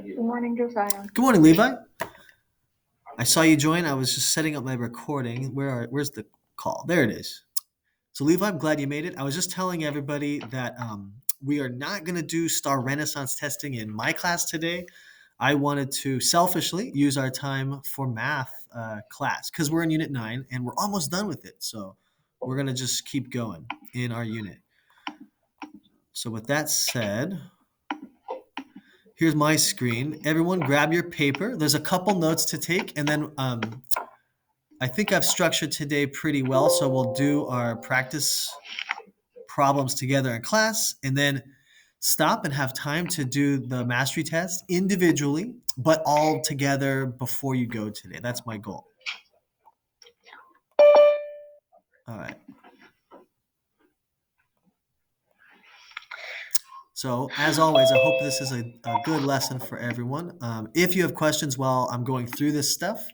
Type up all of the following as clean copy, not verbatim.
Good morning, Josiah. Good morning, Levi. I saw you join. I was just setting up my recording. Where's the call? There it is. So, Levi, I'm glad you made it. I was just telling everybody that we are not going to do star renaissance testing in my class today. I wanted to selfishly use our time for math class because we're in Unit 9 and we're almost done with it. So, we're going to just keep going in our unit. So, with that said, here's my screen. Everyone grab your paper. There's a couple notes to take, and then I think I've structured today pretty well, so we'll do our practice problems together in class and then stop and have time to do the mastery test individually, but all together before you go today. That's my goal. All right. So, as always, I hope this is a good lesson for everyone. If you have questions while I'm going through this stuff,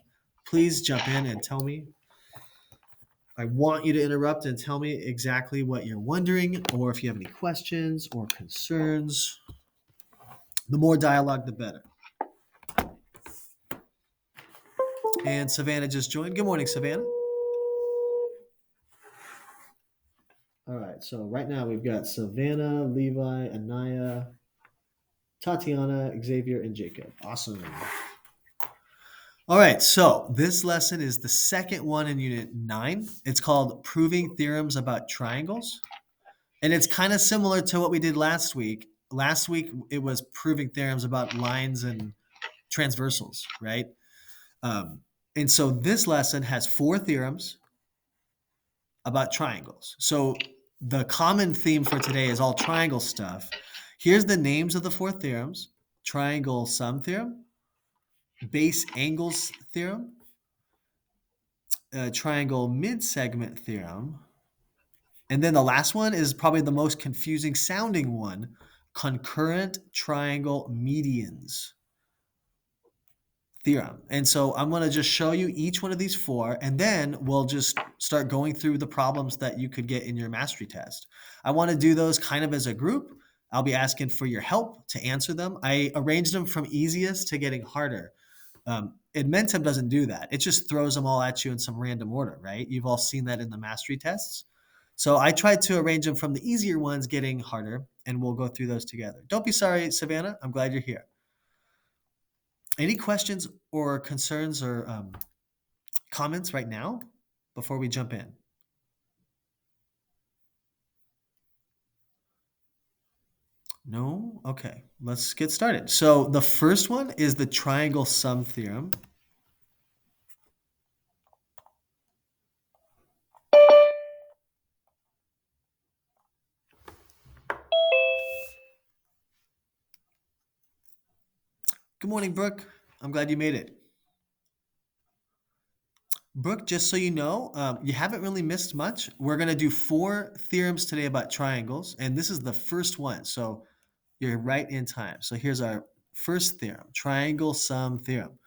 please jump in and tell me. I want you to interrupt and tell me exactly what you're wondering, or if you have any questions or concerns. The more dialogue, the better. And Savannah just joined. Good morning, Savannah. All right, so right now we've got Savannah, Levi, Anaya, Tatiana, Xavier, and Jacob. Awesome. All right, so this lesson is the second one in Unit 9. It's called Proving Theorems About Triangles. And it's kind of similar to what we did last week. Last week, it was proving theorems about lines and transversals, right? And so this lesson has 4 theorems about triangles. So the common theme for today is all triangle stuff. Here's the names of the 4 theorems: triangle sum theorem, base angles theorem, triangle mid-segment theorem, and then the last one is probably the most confusing sounding one: concurrent triangle medians theorem. And so I'm going to just show you each one of these 4, and then we'll just start going through the problems that you could get in your mastery test. I want to do those kind of as a group. I'll be asking for your help to answer them. I arranged them from easiest to getting harder. Edmentum doesn't do that. It just throws them all at you in some random order, right? You've all seen that in the mastery tests. So I tried to arrange them from the easier ones getting harder, and we'll go through those together. Don't be sorry, Savannah. I'm glad you're here. Any questions or concerns or comments right now before we jump in? No? Okay, let's get started. So the first one is the triangle sum theorem. Good morning, Brooke. I'm glad you made it. Brooke, just so you know, you haven't really missed much. We're going to do 4 theorems today about triangles, and this is the first one, so you're right in time. So here's our first theorem, triangle sum theorem.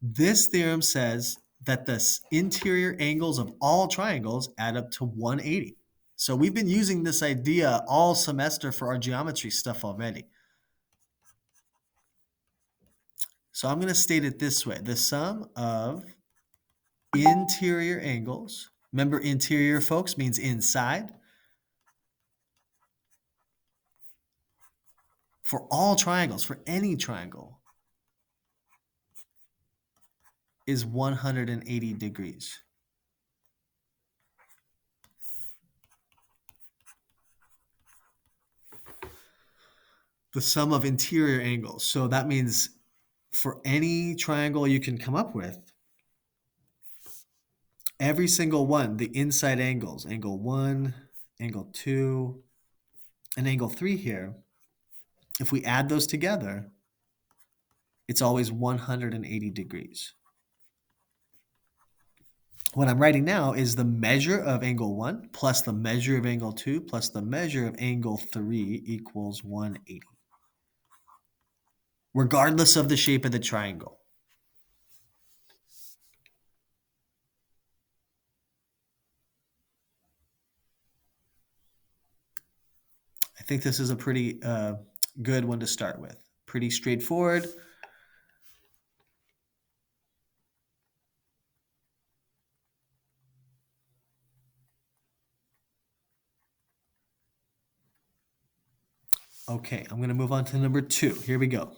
This theorem says that the interior angles of all triangles add up to 180. So we've been using this idea all semester for our geometry stuff already. So I'm going to state it this way. The sum of interior angles, remember interior, folks, means inside, for all triangles, for any triangle, is 180 degrees. The sum of interior angles. So that means for any triangle you can come up with, every single one, the inside angles, angle 1, angle 2, and angle 3 here, if we add those together, it's always 180 degrees. What I'm writing now is the measure of angle 1 plus the measure of angle 2 plus the measure of angle 3 equals 180, regardless of the shape of the triangle. I think this is a pretty good one to start with. Pretty straightforward. Okay, I'm going to move on to number 2. Here we go.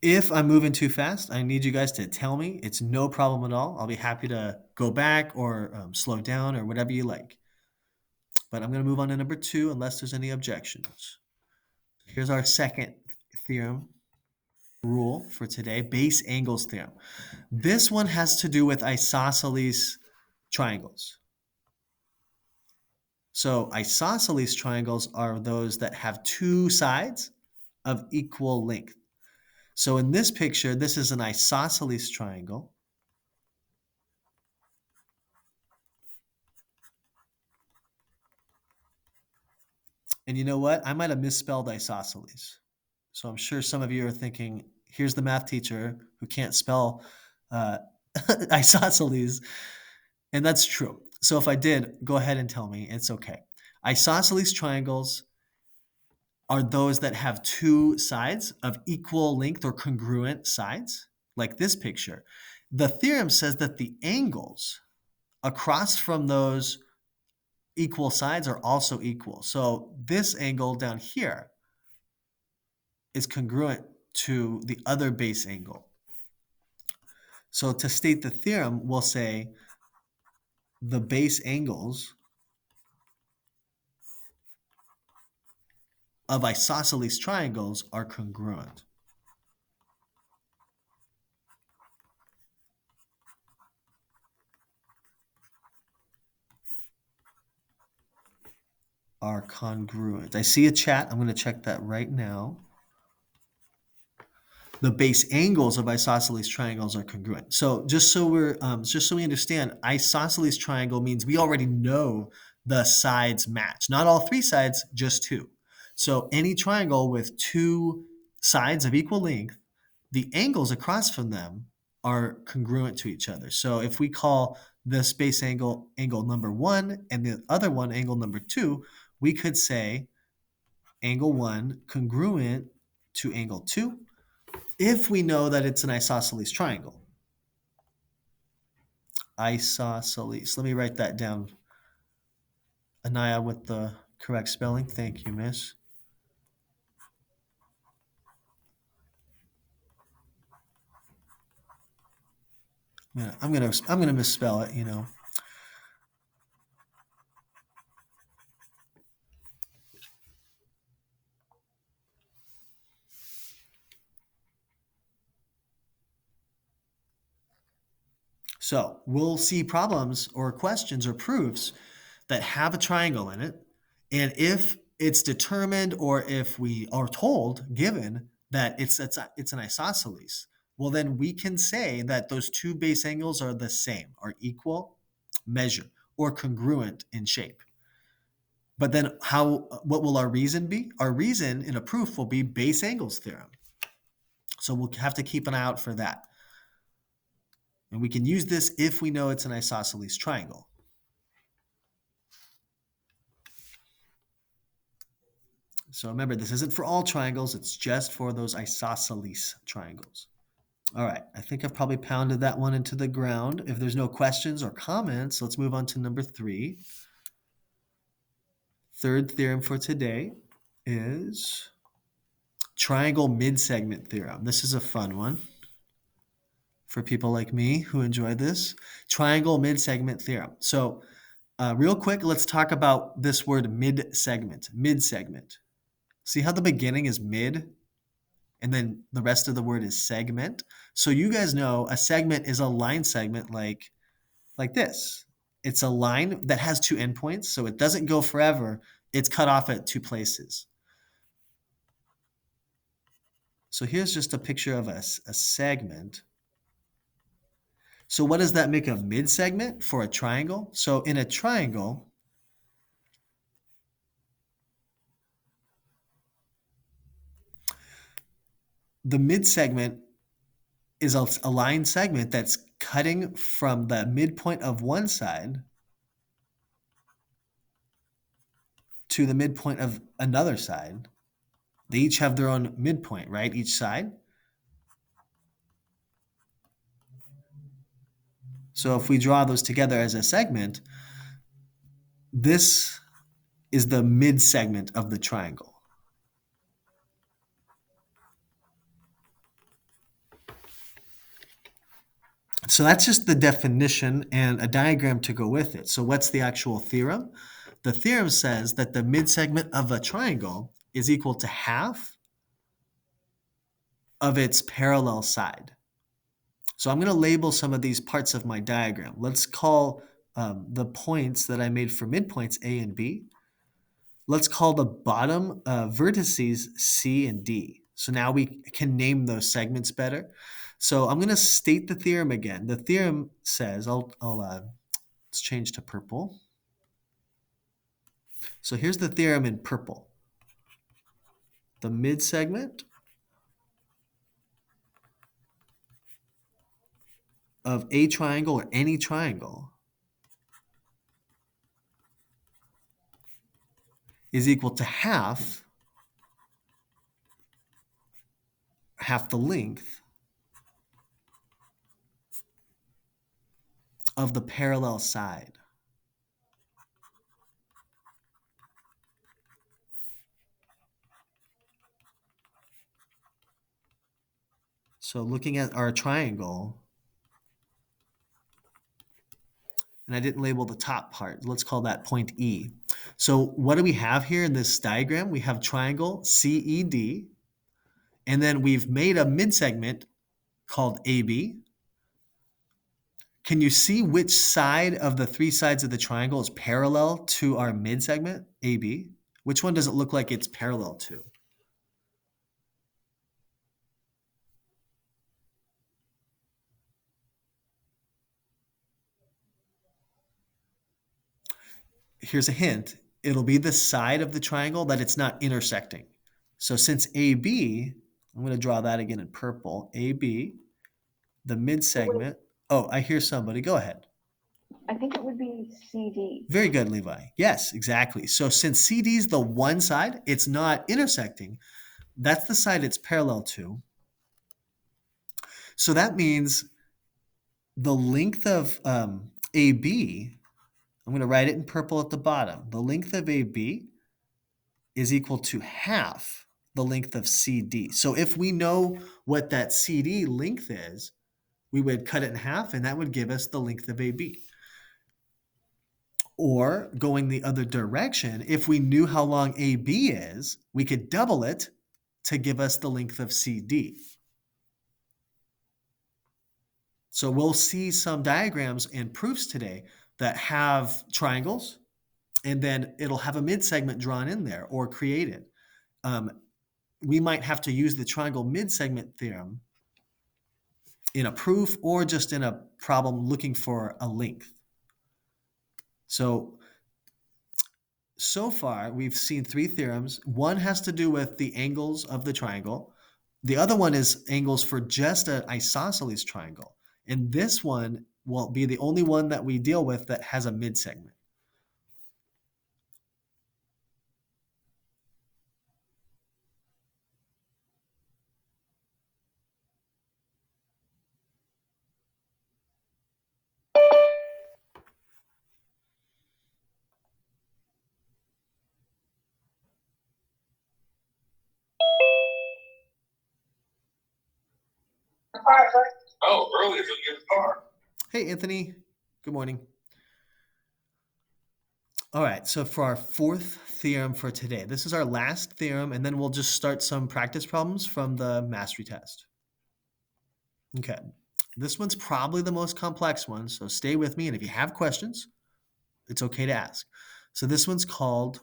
If I'm moving too fast, I need you guys to tell me. It's no problem at all. I'll be happy to go back or slow down or whatever you like. But I'm going to move on to number 2 unless there's any objections. Here's our second theorem rule for today, base angles theorem. This one has to do with isosceles triangles. So isosceles triangles are those that have two sides of equal length. So in this picture, this is an isosceles triangle. And you know what? I might have misspelled isosceles. So I'm sure some of you are thinking, here's the math teacher who can't spell uh, isosceles. And that's true. So if I did, go ahead and tell me. It's okay. Isosceles triangles are those that have two sides of equal length or congruent sides, like this picture. The theorem says that the angles across from those equal sides are also equal. So this angle down here is congruent to the other base angle. So to state the theorem, we'll say the base angles of isosceles triangles are congruent. Are congruent. I see a chat. I'm going to check that right now. The base angles of isosceles triangles are congruent. So just so we understand, isosceles triangle means we already know the sides match. Not all three sides, just two. So any triangle with two sides of equal length, the angles across from them are congruent to each other. So if we call this base angle angle number 1 and the other one angle number 2, we could say angle 1 congruent to angle 2 if we know that it's an isosceles triangle. Isosceles. Let me write that down. Anaya with the correct spelling. Thank you, miss. Yeah, I'm gonna misspell it, you know. So we'll see problems or questions or proofs that have a triangle in it. And if it's determined or if we are told, given that it's an isosceles, well, then we can say that those two base angles are the same, are equal measure or congruent in shape. But then what will our reason be? Our reason in a proof will be base angles theorem. So we'll have to keep an eye out for that. And we can use this if we know it's an isosceles triangle. So remember, this isn't for all triangles, it's just for those isosceles triangles. All right, I think I've probably pounded that one into the ground. If there's no questions or comments, let's move on to number 3. Third theorem for today is triangle midsegment theorem. This is a fun one for people like me who enjoy this. Triangle midsegment theorem. So real quick, let's talk about this word midsegment. Midsegment. See how the beginning is mid and then the rest of the word is segment? So you guys know a segment is a line segment like this. It's a line that has two endpoints, so it doesn't go forever. It's cut off at two places. So here's just a picture of a segment. So what does that make a mid-segment for a triangle? So in a triangle, the mid-segment is a line segment that's cutting from the midpoint of one side to the midpoint of another side. They each have their own midpoint, right? Each side. So if we draw those together as a segment, this is the mid-segment of the triangle. So that's just the definition and a diagram to go with it. So what's the actual theorem? The theorem says that the mid-segment of a triangle is equal to half of its parallel side. So I'm going to label some of these parts of my diagram. Let's call the points that I made for midpoints A and B. Let's call the bottom vertices C and D. So now we can name those segments better. So I'm going to state the theorem again. The theorem says, let's change to purple. So here's the theorem in purple. The mid-segment of a triangle or any triangle is equal to half the length of the parallel side. So looking at our triangle, and I didn't label the top part. Let's call that point E. So what do we have here in this diagram? We have triangle CED, and then we've made a mid-segment called AB. Can you see which side of the three sides of the triangle is parallel to our mid-segment, AB? Which one does it look like it's parallel to? Here's a hint. It'll be the side of the triangle that it's not intersecting. So since AB, I'm going to draw that again in purple. AB, the mid-segment. Oh, I hear somebody. Go ahead. I think it would be CD. Very good, Levi. Yes, exactly. So since CD is the one side, it's not intersecting. That's the side it's parallel to. So that means the length of AB, I'm going to write it in purple at the bottom. The length of AB is equal to half the length of CD. So if we know what that CD length is, we would cut it in half, and that would give us the length of AB. Or going the other direction, if we knew how long AB is, we could double it to give us the length of CD. So we'll see some diagrams and proofs today that have triangles, and then it'll have a mid-segment drawn in there or created. We might have to use the triangle mid-segment theorem in a proof or just in a problem looking for a length. So far, we've seen three theorems. One has to do with the angles of the triangle. The other one is angles for just an isosceles triangle. And this one will be the only one that we deal with that has a mid-segment. Oh, early is a good car. Hey, Anthony. Good morning. All right, so for our fourth theorem for today, this is our last theorem, and then we'll just start some practice problems from the mastery test. Okay, this one's probably the most complex one, so stay with me, and if you have questions, it's okay to ask. So this one's called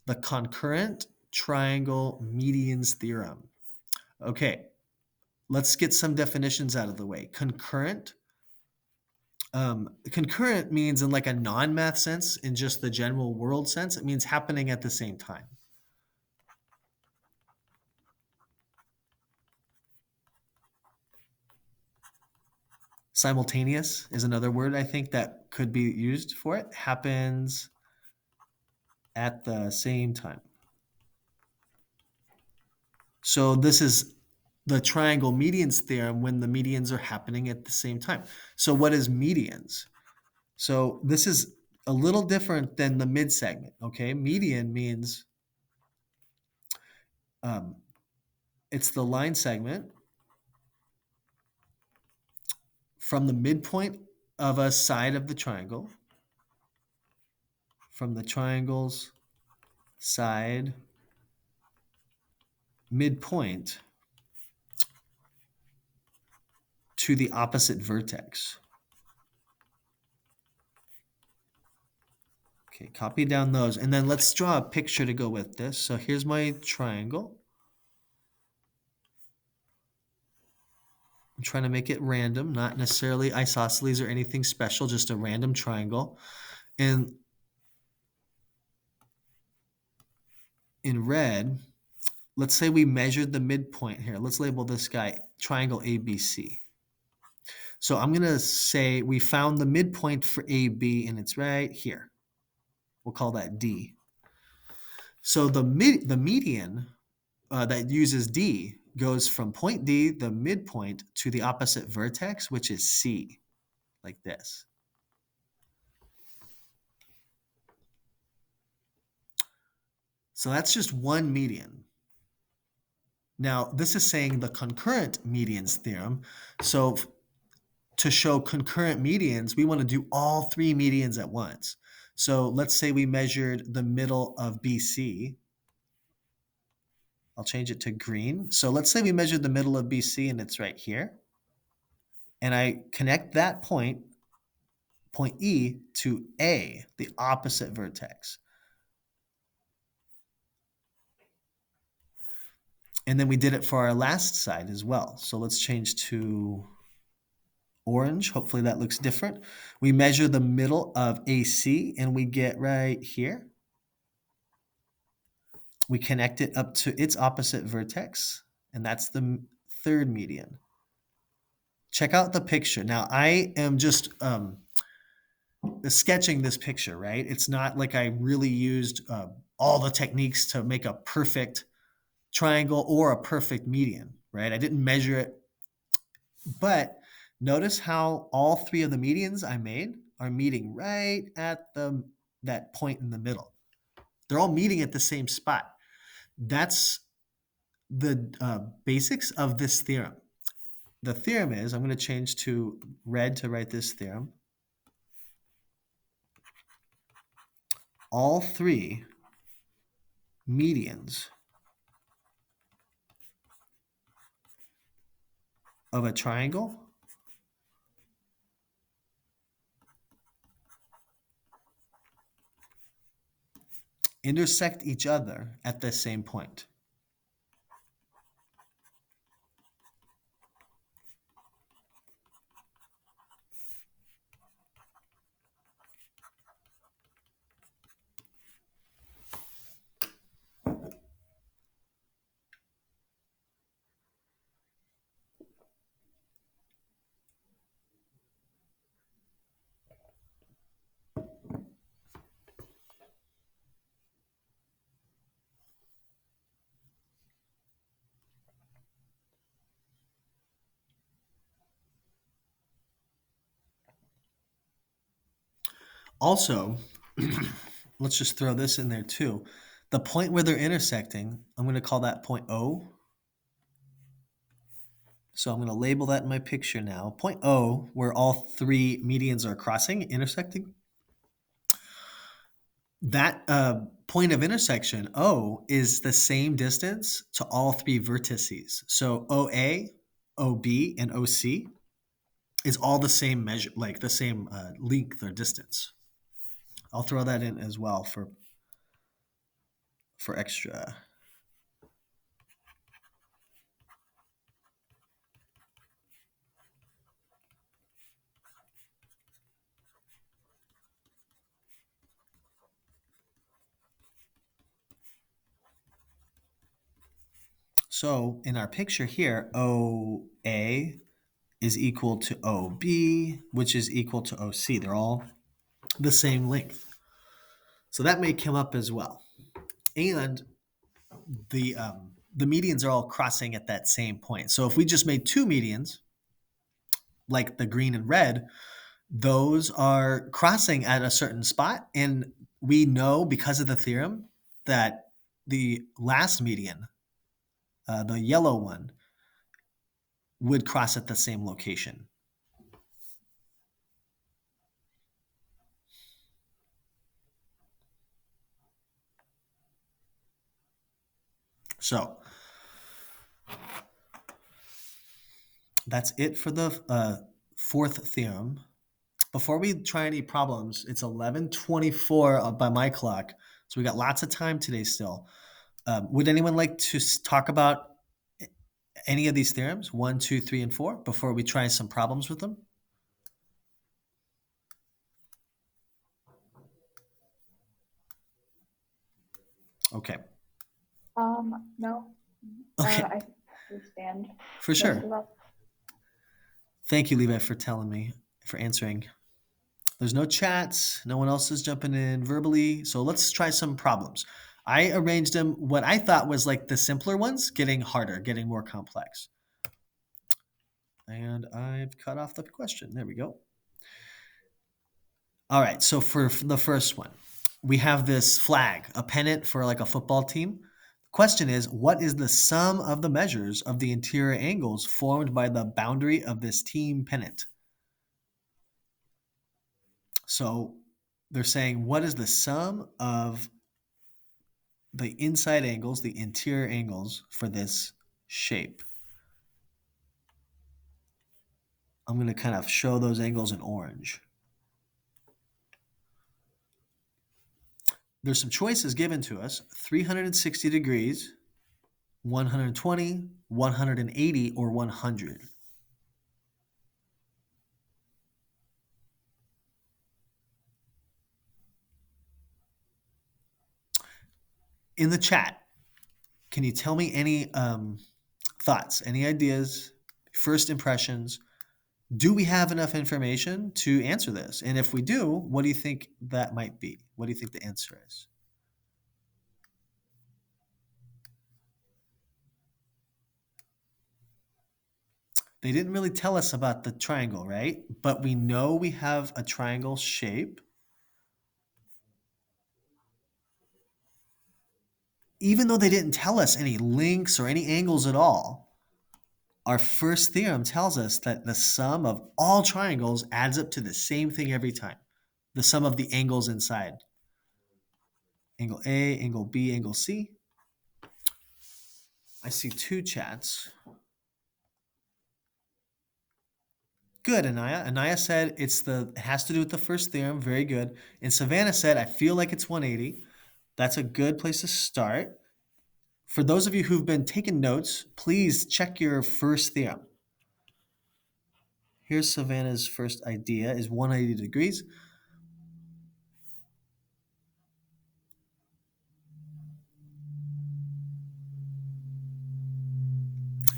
the concurrent triangle medians theorem. Okay, let's get some definitions out of the way. Concurrent means in like a non-math sense, in just the general world sense, it means happening at the same time. Simultaneous is another word I think that could be used for it. Happens at the same time. So this is the triangle medians theorem when the medians are happening at the same time. So what is medians? So this is a little different than the mid segment. Okay, median means it's the line segment from the midpoint of a side of the triangle, from the triangle's side midpoint to the opposite vertex. Okay, copy down those. And then let's draw a picture to go with this. So here's my triangle. I'm trying to make it random, not necessarily isosceles or anything special, just a random triangle. And in red, let's say we measured the midpoint here. Let's label this guy triangle ABC. So I'm going to say we found the midpoint for AB, and it's right here. We'll call that D. So the median that uses D goes from point D, the midpoint, to the opposite vertex, which is C, like this. So that's just one median. Now, this is saying the concurrent medians theorem. So to show concurrent medians, we want to do all three medians at once. So let's say we measured the middle of BC. I'll change it to green. So let's say we measured the middle of BC and it's right here. And I connect that point E, to A, the opposite vertex. And then we did it for our last side as well. So let's change to orange. Hopefully that looks different. We measure the middle of AC and we get right here. We connect it up to its opposite vertex, and that's the third median. Check out the picture. Now, I am just sketching this picture, right? It's not like I really used all the techniques to make a perfect triangle or a perfect median, right? I didn't measure it. But notice how all three of the medians I made are meeting right at that point in the middle. They're all meeting at the same spot. That's the basics of this theorem. The theorem is, I'm going to change to red to write this theorem. All three medians of a triangle intersect each other at the same point. Also, let's just throw this in there too. The point where they're intersecting, I'm going to call that point O. So I'm going to label that in my picture now. Point O, where all three medians are crossing, intersecting. That point of intersection, O, is the same distance to all three vertices. So OA, OB, and OC is all the same measure, like the same length or distance. I'll throw that in as well for extra. So in our picture here, OA is equal to OB, which is equal to OC. They're all the same length. So that may come up as well. And the medians are all crossing at that same point. So if we just made two medians, like the green and red, those are crossing at a certain spot. And we know because of the theorem that the last median, the yellow one, would cross at the same location. So that's it for the fourth theorem. Before we try any problems, it's 11:24 by my clock, so we got lots of time today still. Would anyone like to talk about any of these theorems, 1, 2, 3, and 4, before we try some problems with them? Okay. No. Okay. I understand. For most sure. of them. Thank you, Levi, for telling me, for answering. There's no chats. No one else is jumping in verbally. So let's try some problems. I arranged them what I thought was like the simpler ones, getting harder, getting more complex. And I've cut off the question. There we go. All right. So for the first one, we have this flag, a pennant for like a football team. The question is, what is the sum of the measures of the interior angles formed by the boundary of this team pennant? So they're saying, what is the sum of the inside angles, the interior angles for this shape? I'm going to kind of show those angles in orange. There's some choices given to us: 360 degrees, 120, 180, or 100. In the chat, can you tell me any thoughts, any ideas, first impressions? Do we have enough information to answer this? And if we do, what do you think that might be? What do you think the answer is? They didn't really tell us about the triangle, right? But we know we have a triangle shape. Even though they didn't tell us any links or any angles at all, our first theorem tells us that the sum of all triangles adds up to the same thing every time. The sum of the angles inside. Angle A, angle B, angle C. I see two chats. Good, Anaya. Anaya said it has to do with the first theorem. Very good. And Savannah said, I feel like it's 180. That's a good place to start. For those of you who've been taking notes, please check your first theorem. Here's Savannah's first idea is 180 degrees.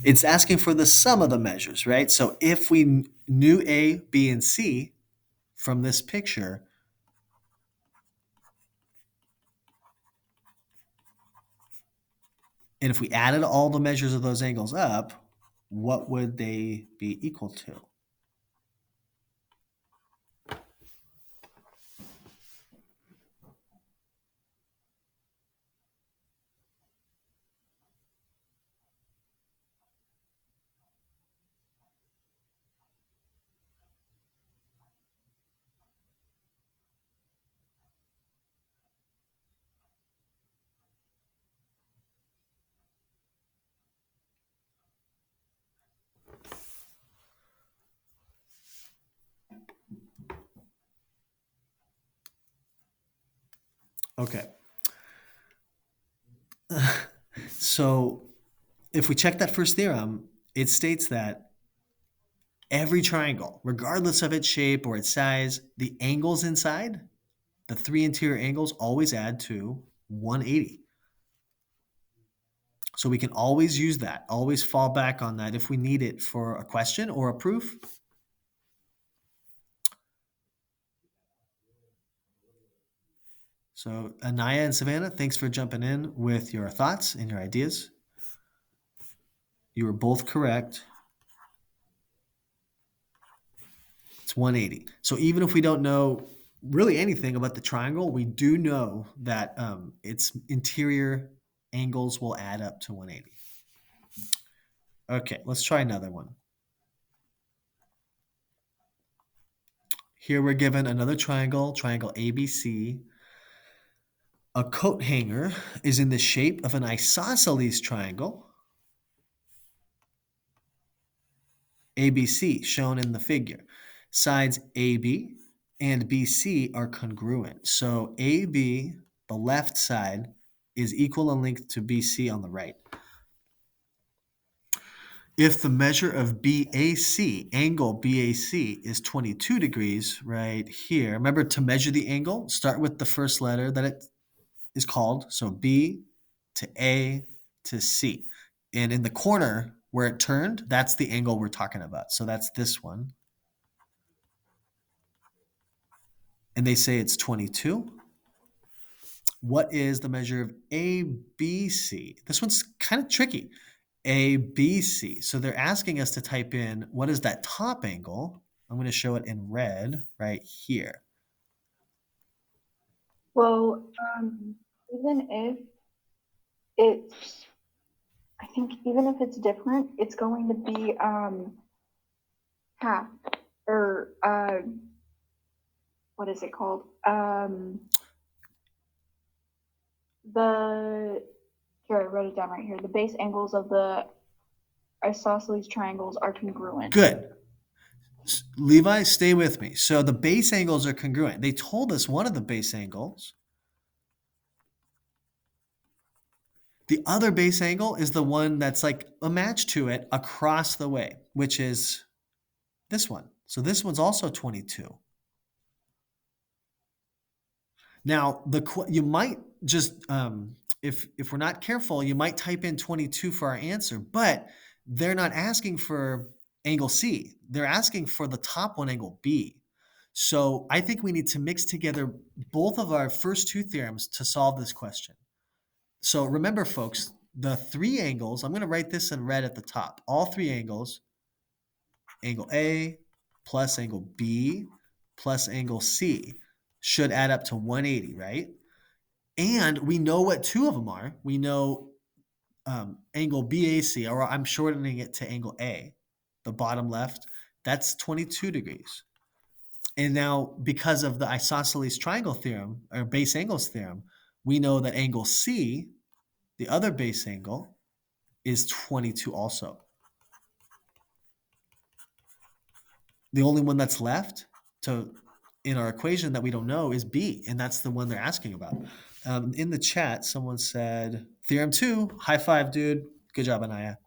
It's asking for the sum of the measures, right? So if we knew A, B, and C from this picture, and if we added all the measures of those angles up, what would they be equal to? Okay. So if we check that first theorem, it states that every triangle, regardless of its shape or its size, the angles inside, the three interior angles always add to 180. So we can always use that, always fall back on that if we need it for a question or a proof. So Anaya and Savannah, thanks for jumping in with your thoughts and your ideas. You were both correct. It's 180. So even if we don't know really anything about the triangle, we do know that its interior angles will add up to 180. Okay, let's try another one. Here we're given another triangle, triangle ABC. A coat hanger is in the shape of an isosceles triangle, ABC, shown in the figure. Sides AB and BC are congruent. So AB, the left side, is equal in length to BC on the right. If the measure of BAC, angle BAC, is 22 degrees right here, remember to measure the angle, start with the first letter that it is called. So B to A to C. And in the corner where it turned, that's the angle we're talking about. So that's this one. And they say it's 22. What is the measure of ABC? This one's kind of tricky. ABC. So they're asking us to type in what is that top angle? I'm going to show it in red right here. Well, even if it's, I think even if it's different, it's going to be half or what is it called? Here, I wrote it down right here. The base angles of the isosceles triangles are congruent. Good. Levi, stay with me. So the base angles are congruent. They told us one of the base angles. The other base angle is the one that's like a match to it across the way, which is this one. So this one's also 22. Now, you might just, if we're not careful, you might type in 22 for our answer, but they're not asking for angle C. They're asking for the top one, angle B. So I think we need to mix together both of our first two theorems to solve this question. So remember, folks, the three angles, I'm going to write this in red at the top. All three angles, angle A plus angle B plus angle C, should add up to 180, right? And we know what two of them are. We know angle BAC, or I'm shortening it to angle A, the bottom left, that's 22 degrees. And now, because of the isosceles triangle theorem, or base angles theorem, we know that angle C, the other base angle, is 22 also. The only one that's left in our equation that we don't know is B, and that's the one they're asking about. In the chat, someone said, Theorem 2, high five, dude. Good job, Anaya.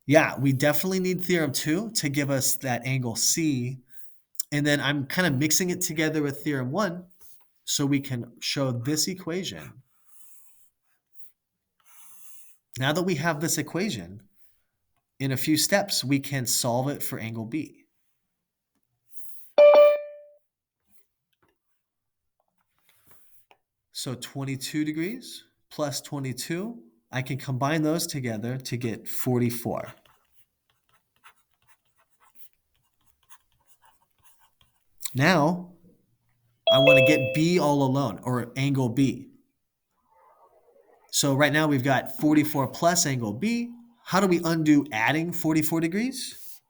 Yeah, we definitely need Theorem 2 to give us that angle C. And then I'm kind of mixing it together with Theorem 1 so we can show this equation. Now that we have this equation, in a few steps, we can solve it for angle B. So 22 degrees plus 22, I can combine those together to get 44. Now, I want to get B all alone, or angle B. So right now we've got 44 plus angle B. How do we undo adding 44 degrees?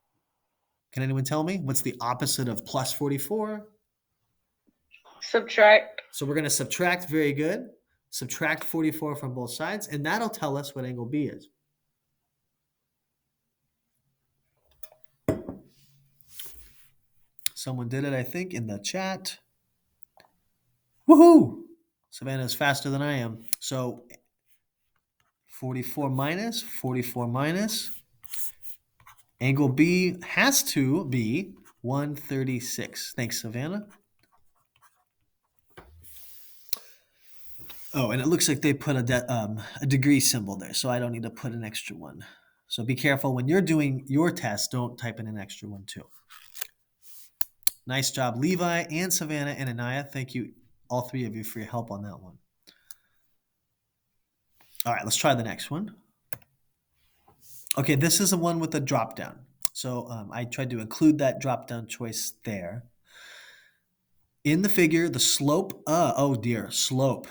Can anyone tell me? What's the opposite of plus 44? Subtract. So we're going to subtract, very good. Subtract 44 from both sides, and that'll tell us what angle B is. Someone did it, I think, in the chat. Woohoo! Savannah's faster than I am. So 44 minus. Angle B has to be 136. Thanks, Savannah. Oh, and it looks like they put a degree symbol there, so I don't need to put an extra one. So be careful when you're doing your test, don't type in an extra one too. Nice job, Levi and Savannah and Anaya. Thank you, all three of you, for your help on that one. All right, let's try the next one. Okay, this is the one with the drop down. So I tried to include that drop-down choice there. In the figure, the slope, oh dear, slope.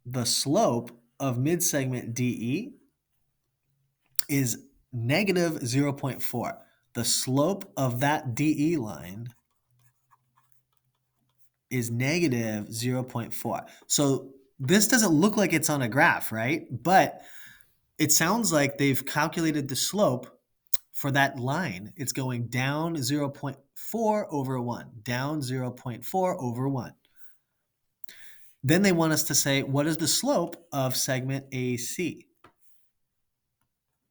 The slope of mid-segment DE is negative 0.4. The slope of that DE line is negative 0.4. So this doesn't look like it's on a graph, right? But it sounds like they've calculated the slope for that line. It's going down 0.4 over 1, down 0.4 over 1. Then they want us to say, what is the slope of segment AC?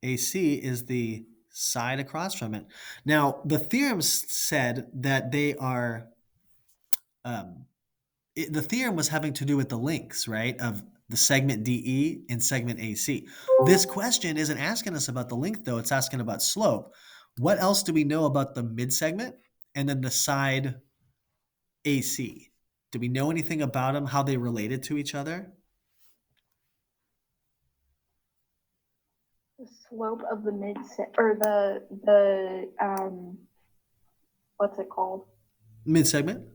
AC is the side across from it. Now, the theorems said that they are, the theorem was having to do with the lengths, right, of the segment DE and segment AC. This question isn't asking us about the length, though. It's asking about slope. What else do we know about the mid segment and then the side AC? Do we know anything about them, how they related to each other? The slope of the or what's it called? Mid segment?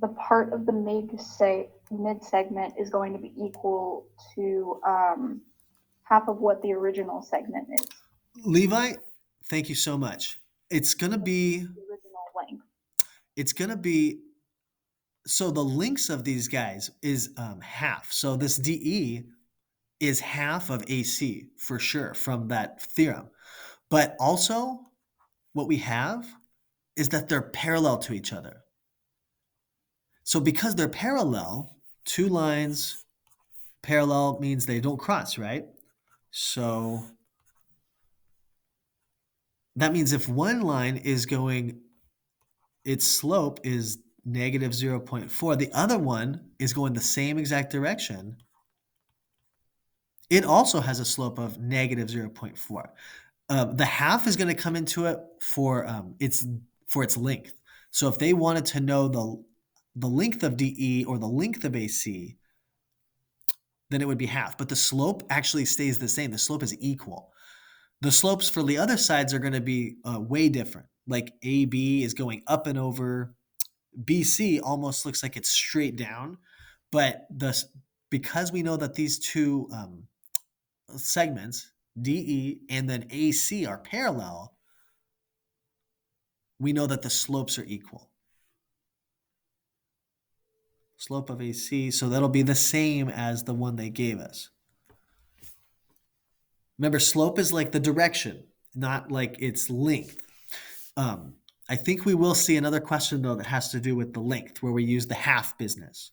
The part of the mid segment is going to be equal to half of what the original segment is. Levi, thank you so much. It's going to be, The original length. it's going to be, so the lengths of these guys is half. So this DE is half of AC for sure from that theorem. But also, what we have is that they're parallel to each other. So because they're parallel, two lines parallel means they don't cross, right? So that means if one line is going, its slope is negative 0.4, the other one is going the same exact direction, it also has a slope of negative 0.4. The half is going to come into it for its length. So if they wanted to know the length of DE or the length of AC, then it would be half. But the slope actually stays the same. The slope is equal. The slopes for the other sides are going to be way different. Like AB is going up and over. BC almost looks like it's straight down. But because we know that these two segments, DE and then AC, are parallel, we know that the slopes are equal. Slope of AC, so that'll be the same as the one they gave us. Remember, slope is like the direction, not like its length. I think we will see another question, though, that has to do with the length, where we use the half business.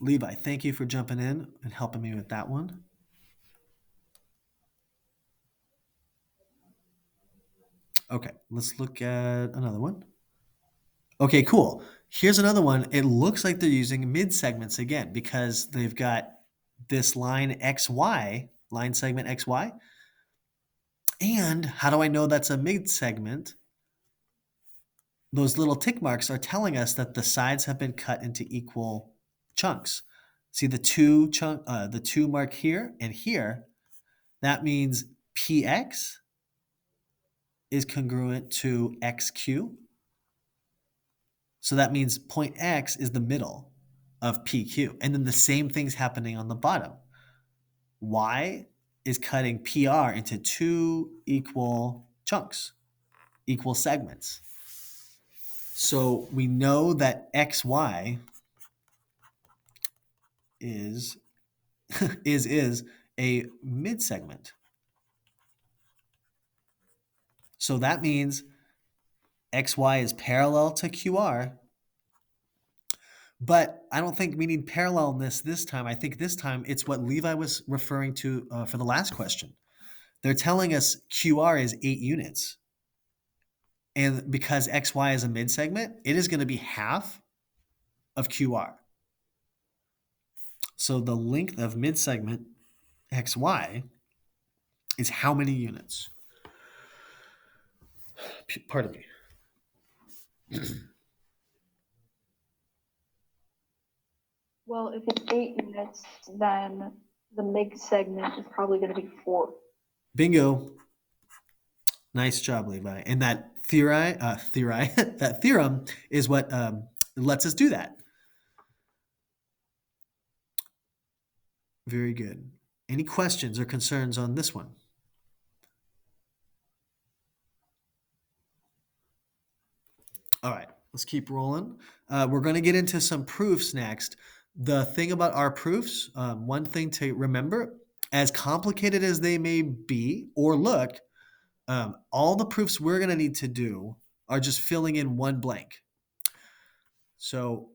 Levi, thank you for jumping in and helping me with that one. Okay, let's look at another one. Okay, cool. Here's another one. It looks like they're using mid segments again because they've got this line XY, line segment XY. And how do I know that's a mid segment? Those little tick marks are telling us that the sides have been cut into equal chunks. See the two mark here and here? That means PX is congruent to XQ. So that means point X is the middle of PQ. And then the same thing's happening on the bottom. Y is cutting PR into two equal chunks, equal segments. So we know that XY is is a mid segment. So that means XY is parallel to QR. But I don't think we need parallelness this time. I think this time it's what Levi was referring to for the last question. They're telling us QR is 8 units. And because XY is a mid segment, it is going to be half of QR. So the length of mid segment XY is how many units? Pardon me. Well, if it's 8 units, then the MIG segment is probably going to be 4. Bingo. Nice job, Levi. And that that theorem is what lets us do that. Very good. Any questions or concerns on this one? All right, let's keep rolling. We're going to get into some proofs next. The thing about our proofs, one thing to remember, as complicated as they may be or look, all the proofs we're going to need to do are just filling in one blank. So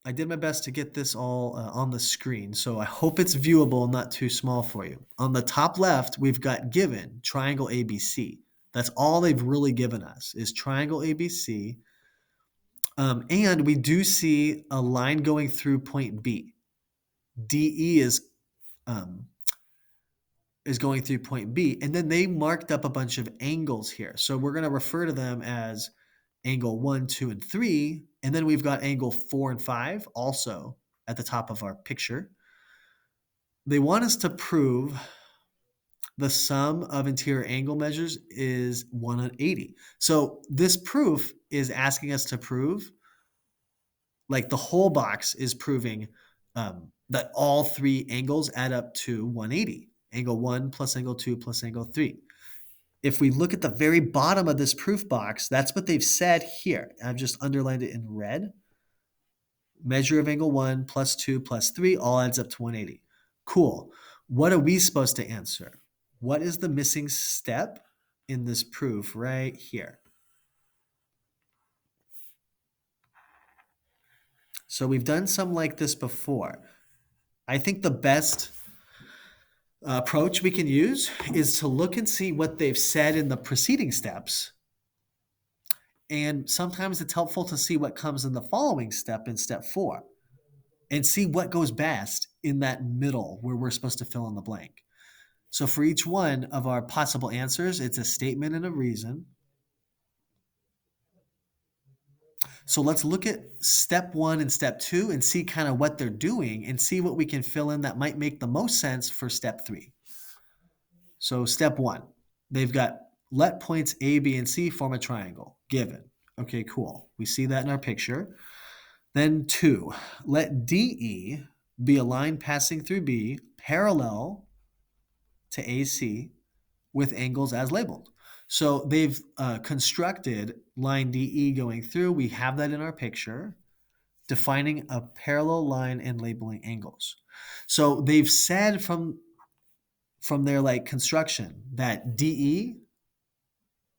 I did my best to get this all on the screen. So I hope it's viewable, not too small for you. On the top left, we've got given triangle ABC. That's all they've really given us is triangle ABC. And we do see a line going through point B. DE is going through point B, and then they marked up a bunch of angles here. So we're going to refer to them as angle 1, 2, and 3, and then we've got angle 4 and 5 also at the top of our picture. They want us to prove the sum of interior angle measures is 180. So this proof is asking us to prove, like the whole box is proving that all three angles add up to 180. Angle 1 plus angle 2 plus angle 3. If we look at the very bottom of this proof box, that's what they've said here. I've just underlined it in red. Measure of angle 1 plus 2 plus 3 all adds up to 180. Cool. What are we supposed to answer? What is the missing step in this proof right here? So we've done some like this before. I think the best approach we can use is to look and see what they've said in the preceding steps. And sometimes it's helpful to see what comes in the following step in step 4 and see what goes best in that middle where we're supposed to fill in the blank. So for each one of our possible answers, it's a statement and a reason. So let's look at step 1 and step 2 and see kind of what they're doing and see what we can fill in that might make the most sense for step 3. So step 1, they've got let points A, B, and C form a triangle, given. Okay, cool. We see that in our picture. Then 2, let DE be a line passing through B parallel to AC with angles as labeled. So they've constructed line DE going through. We have that in our picture, defining a parallel line and labeling angles. So they've said from their like construction that DE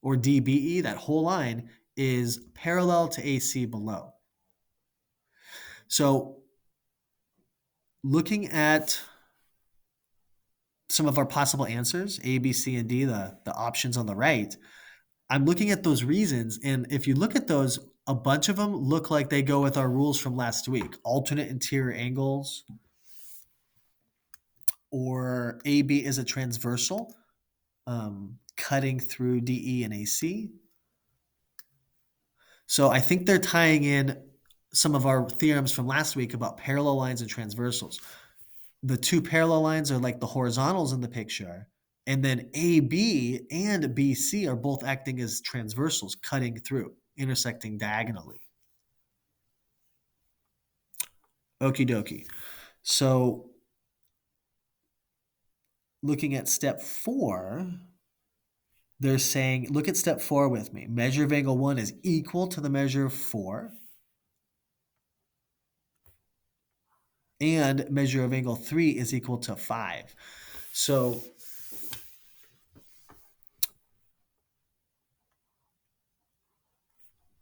or DBE, that whole line, is parallel to AC below. So looking at some of our possible answers, A, B, C, and D, the options on the right, I'm looking at those reasons. And if you look at those, a bunch of them look like they go with our rules from last week. Alternate interior angles, or AB is a transversal, cutting through DE and AC. So I think they're tying in some of our theorems from last week about parallel lines and transversals. The two parallel lines are like the horizontals in the picture, and then AB and BC are both acting as transversals, cutting through, intersecting diagonally. Okie dokie. So looking at step 4, they're saying, look at step 4 with me. Measure of angle 1 is equal to the measure of 4. And measure of angle 3 is equal to 5. So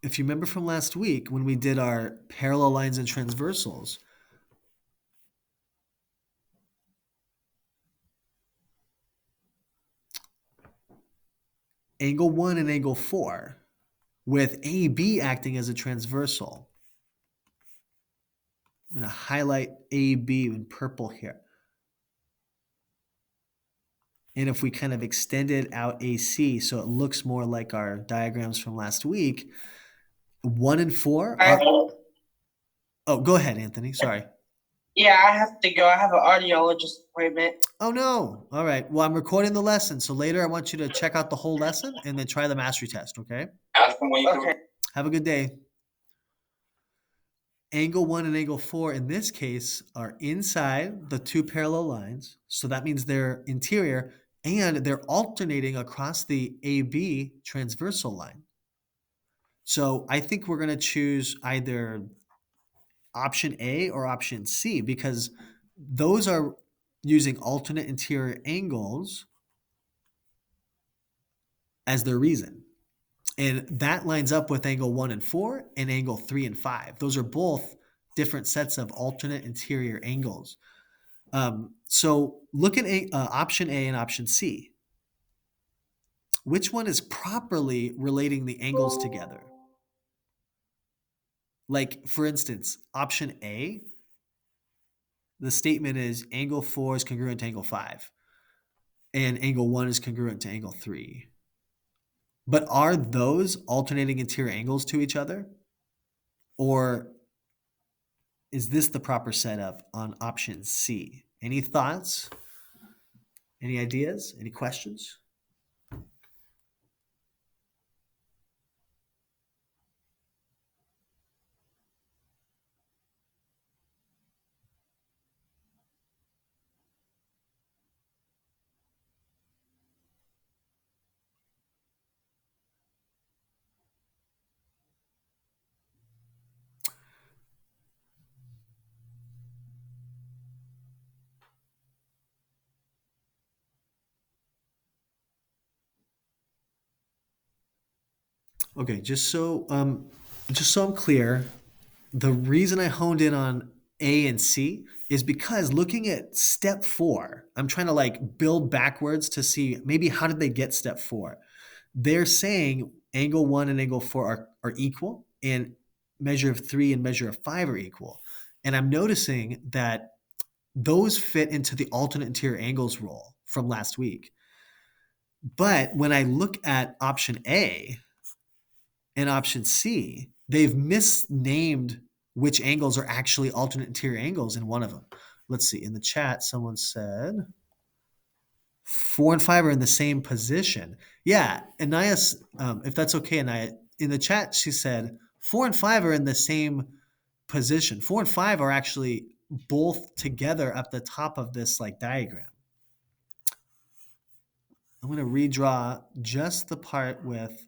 if you remember from last week when we did our parallel lines and transversals, angle 1 and angle 4, with AB acting as a transversal. I'm going to highlight AB in purple here. And if we kind of extended out AC so it looks more like our diagrams from last week, 1 and 4 are... Oh, go ahead, Anthony. Sorry. Yeah, I have to go. I have an audiologist appointment. Oh no. All right. Well, I'm recording the lesson, so later I want you to check out the whole lesson and then try the mastery test, okay? Ask them when you Okay. Have a good day. Angle 1 and angle 4 in this case are inside the two parallel lines. So that means they're interior and they're alternating across the AB transversal line. So I think we're going to choose either option A or option C because those are using alternate interior angles as their reason. And that lines up with angle 1 and 4 and angle 3 and 5. Those are both different sets of alternate interior angles. So look at option A and option C. Which one is properly relating the angles together? Like, for instance, option A, the statement is angle 4 is congruent to angle 5, and angle 1 is congruent to angle 3. But are those alternating interior angles to each other? Or is this the proper setup on option C? Any thoughts? Any ideas? Any questions? Okay, just so I'm clear, the reason I honed in on A and C is because looking at step 4, I'm trying to like build backwards to see maybe how did they get step 4. They're saying angle 1 and angle 4 are equal, and measure of 3 and measure of 5 are equal. And I'm noticing that those fit into the alternate interior angles rule from last week. But when I look at option A and option C, they've misnamed which angles are actually alternate interior angles in one of them. Let's see. In the chat, someone said 4 and 5 are in the same position. Yeah, Anaya, if that's okay, Anaya, in the chat, she said 4 and 5 are in the same position. 4 and 5 are actually both together at the top of this like diagram. I'm going to redraw just the part with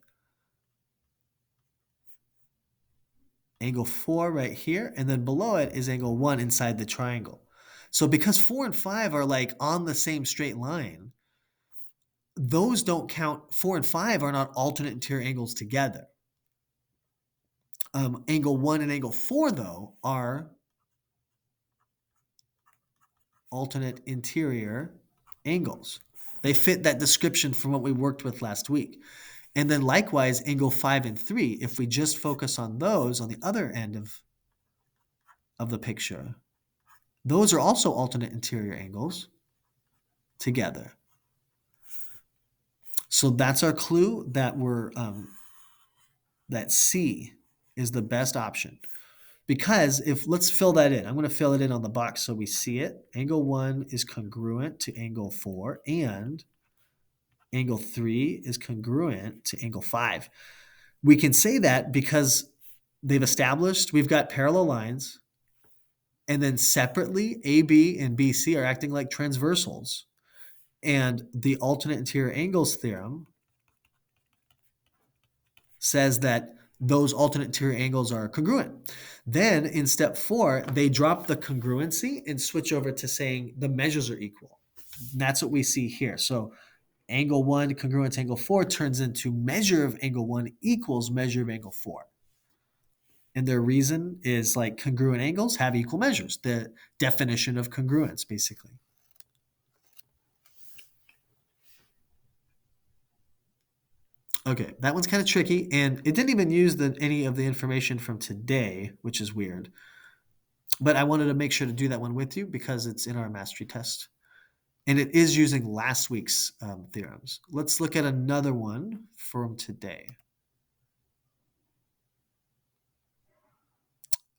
angle 4 right here, and then below it is angle 1 inside the triangle. So because 4 and 5 are like on the same straight line, those don't count. 4 and 5 are not alternate interior angles together. Angle 1 and angle 4, though, are alternate interior angles. They fit that description from what we worked with last week. And then likewise, angle 5 and 3, if we just focus on those on the other end of the picture, those are also alternate interior angles together. So that's our clue that that C is the best option. Because if let's fill that in. I'm going to fill it in on the box so we see it. Angle 1 is congruent to angle 4 and angle 3 is congruent to angle 5. We can say that because they've established we've got parallel lines, and then separately AB and BC are acting like transversals. And the alternate interior angles theorem says that those alternate interior angles are congruent. Then in step 4, they drop the congruency and switch over to saying the measures are equal. And that's what we see here. So angle 1 congruent to angle 4 turns into measure of angle 1 equals measure of angle 4. And their reason is like congruent angles have equal measures, the definition of congruence, basically. Okay, that one's kind of tricky, and it didn't even use any of the information from today, which is weird. But I wanted to make sure to do that one with you because it's in our mastery test. And it is using last week's theorems. Let's look at another one from today.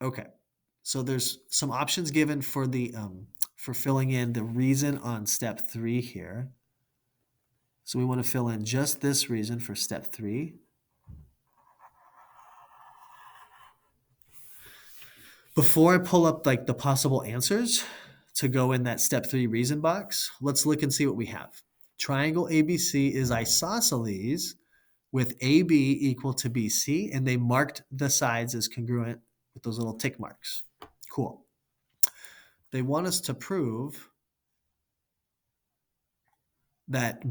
Okay. So there's some options given for the for filling in the reason on step 3 here. So we want to fill in just this reason for step 3. Before I pull up like the possible answers to go in that step 3 reason box, let's look and see what we have. Triangle ABC is isosceles with AB equal to BC, and they marked the sides as congruent with those little tick marks. Cool. They want us to prove that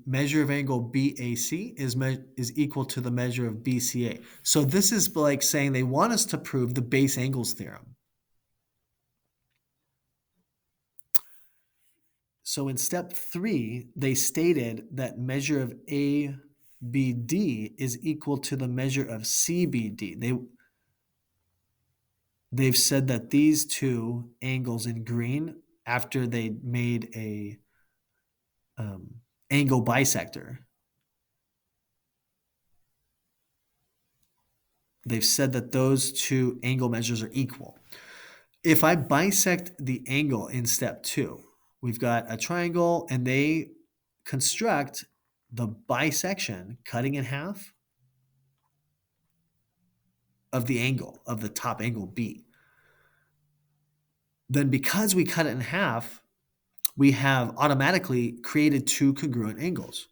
measure of angle BAC is equal to the measure of BCA. So this is like saying they want us to prove the base angles theorem. So in step 3, they stated that measure of ABD is equal to the measure of CBD. They've said that these two angles in green, after they made a angle bisector, they've said that those two angle measures are equal. If I bisect the angle in step 2, we've got a triangle and they construct the bisection, cutting in half of the angle, of the top angle B. Then because we cut it in half, we have automatically created two congruent angles.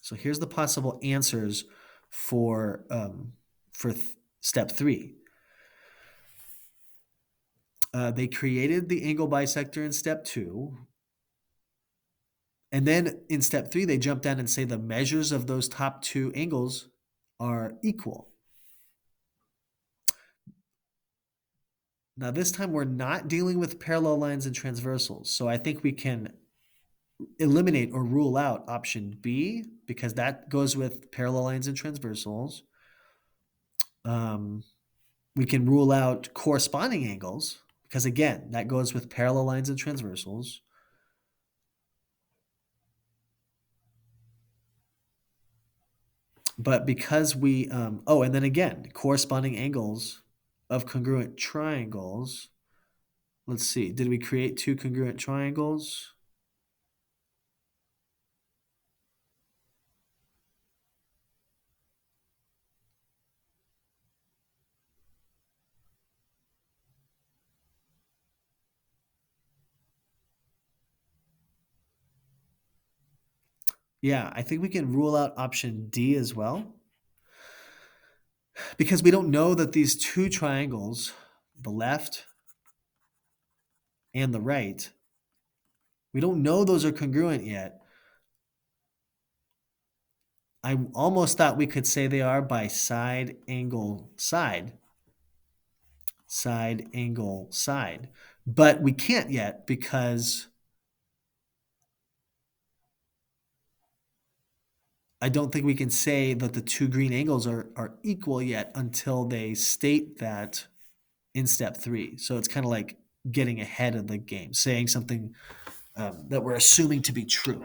So here's the possible answers for step 3. They created the angle bisector in step 2. And then in step 3, they jump down and say the measures of those top two angles are equal. Now this time we're not dealing with parallel lines and transversals. So I think we can eliminate or rule out option B because that goes with parallel lines and transversals. We can rule out corresponding angles because again, that goes with parallel lines and transversals. But because we, and then again, corresponding angles of congruent triangles. Let's see, did we create two congruent triangles? Yeah, I think we can rule out option D as well. Because we don't know that these two triangles, the left and the right, we don't know those are congruent yet. I almost thought we could say they are by side, angle, side. Side, angle, side. But we can't yet because I don't think we can say that the two green angles are equal yet until they state that in step 3. So it's kind of like getting ahead of the game, saying something that we're assuming to be true.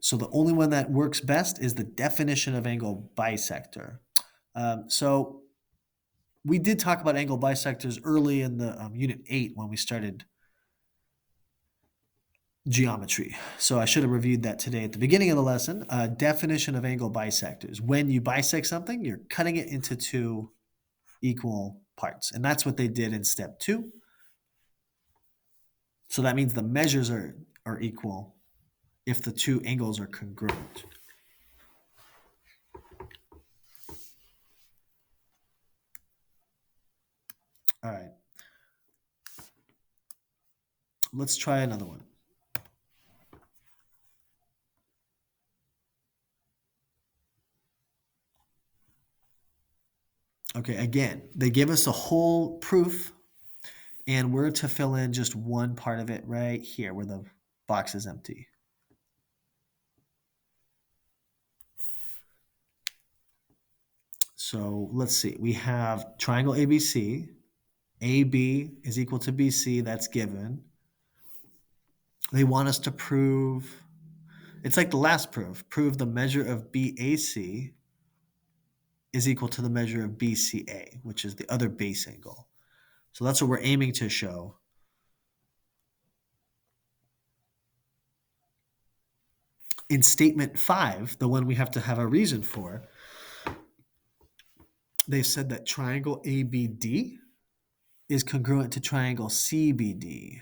So the only one that works best is the definition of angle bisector. So we did talk about angle bisectors early in the unit 8 when we started geometry. So I should have reviewed that today at the beginning of the lesson. Definition of angle bisectors. When you bisect something, you're cutting it into two equal parts. And that's what they did in step 2. So that means the measures are equal if the two angles are congruent. All right. Let's try another one. Okay, again, they give us a whole proof, and we're to fill in just one part of it right here where the box is empty. So let's see. We have triangle ABC. AB is equal to BC. That's given. They want us to prove, it's like the last proof, prove the measure of BAC is equal to the measure of BCA, which is the other base angle. So that's what we're aiming to show. In statement 5, the one we have to have a reason for, they said that triangle ABD is congruent to triangle CBD.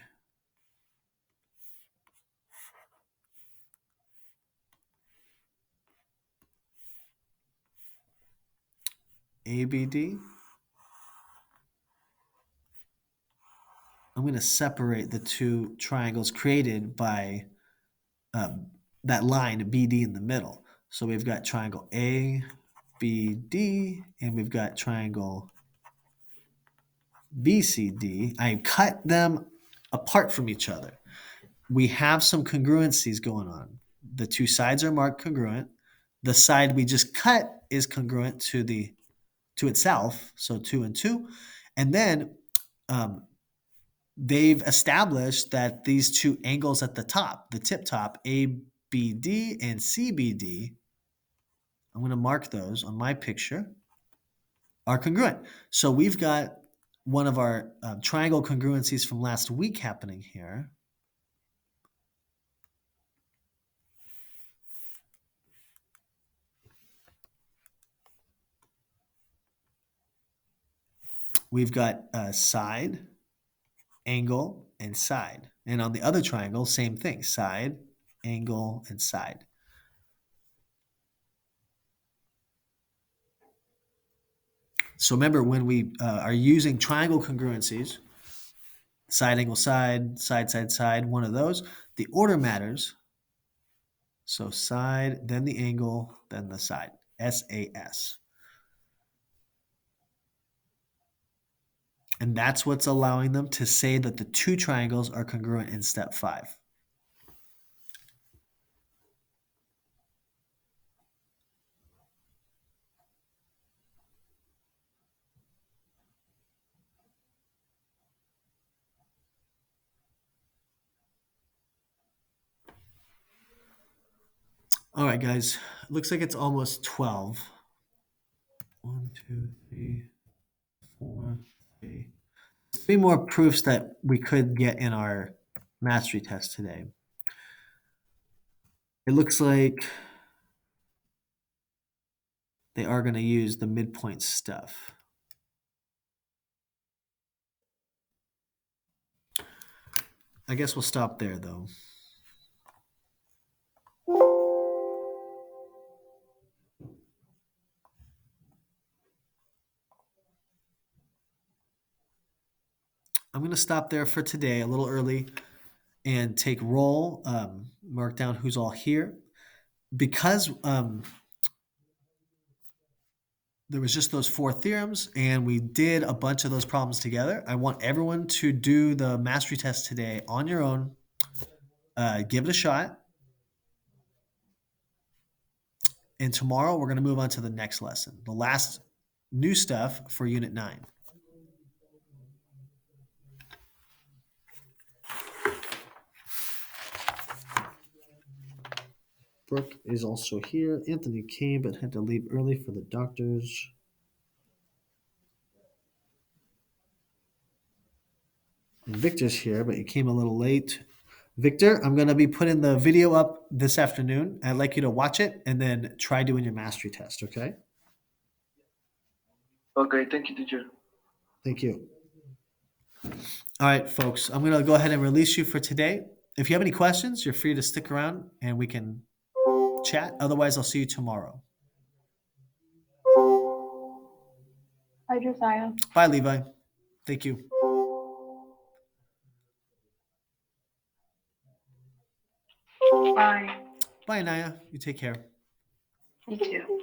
ABD. I'm going to separate the two triangles created by that line BD in the middle. So we've got triangle ABD and we've got triangle BCD. I cut them apart from each other. We have some congruencies going on. The two sides are marked congruent. The side we just cut is congruent to itself, so 2 and 2. And then they've established that these two angles at the top, the tip top, ABD and CBD, I'm going to mark those on my picture, are congruent. So we've got one of our triangle congruencies from last week happening here. We've got side, angle, and side. And on the other triangle, same thing, side, angle, and side. So remember, when we are using triangle congruencies, side, angle, side, side, side, side, one of those, the order matters. So side, then the angle, then the side, SAS. And that's what's allowing them to say that the two triangles are congruent in step 5. All right, guys. Looks like it's almost 12. 1, 2, 3, 4, 3. 3 more proofs that we could get in our mastery test today. It looks like they are going to use the midpoint stuff. I guess we'll stop there, though. I'm going to stop there for today, a little early, and take roll, mark down who's all here. Because there was just those 4 theorems, and we did a bunch of those problems together, I want everyone to do the mastery test today on your own. Give it a shot. And tomorrow, we're going to move on to the next lesson, the last new stuff for Unit 9. Brooke is also here. Anthony came but had to leave early for the doctors. And Victor's here, but he came a little late. Victor, I'm going to be putting the video up this afternoon. I'd like you to watch it and then try doing your mastery test, okay? Okay, thank you, teacher. Thank you. All right, folks, I'm going to go ahead and release you for today. If you have any questions, you're free to stick around and we can chat. Otherwise, I'll see you tomorrow. Hi, Josiah. Bye, Levi. Thank you. Bye. Bye, Anaya. You take care. You too.